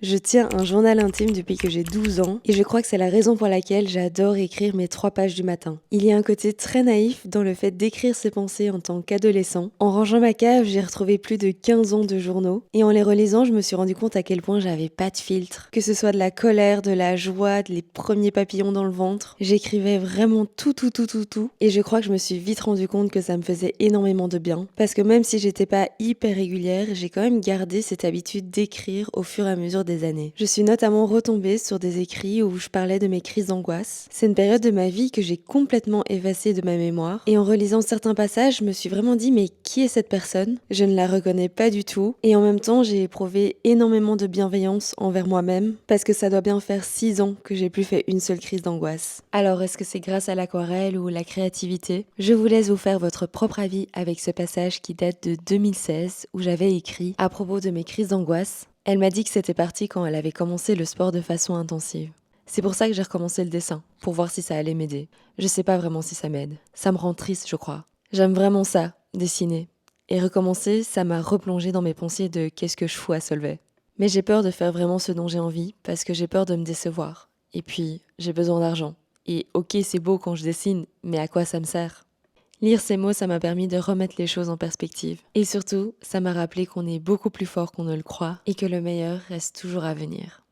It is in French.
Je tiens un journal intime depuis que j'ai 12 ans et je crois que c'est la raison pour laquelle j'adore écrire mes 3 pages du matin. Il y a un côté très naïf dans le fait d'écrire ses pensées en tant qu'adolescent. En rangeant ma cave, j'ai retrouvé plus de 15 ans de journaux et en les relisant, je me suis rendu compte à quel point j'avais pas de filtre. Que ce soit de la colère, de la joie, les premiers papillons dans le ventre, j'écrivais vraiment tout et je crois que je me suis vite rendu compte que ça me faisait énormément de bien parce que même si j'étais pas hyper régulière, j'ai quand même gardé cette habitude d'écrire au fur et à mesure des années. Je suis notamment retombée sur des écrits où je parlais de mes crises d'angoisse. C'est une période de ma vie que j'ai complètement effacée de ma mémoire. Et en relisant certains passages, je me suis vraiment dit mais qui est cette personne? Je ne la reconnais pas du tout. Et en même temps, j'ai éprouvé énormément de bienveillance envers moi-même parce que ça doit bien faire 6 ans que j'ai plus fait une seule crise d'angoisse. Alors est-ce que c'est grâce à l'aquarelle ou la créativité? Je vous laisse vous faire votre propre avis avec ce passage qui date de 2016 où j'avais écrit à propos de mes crises d'angoisse. Elle m'a dit que c'était parti quand elle avait commencé le sport de façon intensive. C'est pour ça que j'ai recommencé le dessin, pour voir si ça allait m'aider. Je sais pas vraiment si ça m'aide. Ça me rend triste, je crois. J'aime vraiment ça, dessiner. Et recommencer, ça m'a replongé dans mes pensées de qu'est-ce que je fous à Solvay. Mais j'ai peur de faire vraiment ce dont j'ai envie, parce que j'ai peur de me décevoir. Et puis, j'ai besoin d'argent. Et ok, c'est beau quand je dessine, mais à quoi ça me sert? Lire ces mots, ça m'a permis de remettre les choses en perspective. Et surtout, ça m'a rappelé qu'on est beaucoup plus fort qu'on ne le croit et que le meilleur reste toujours à venir.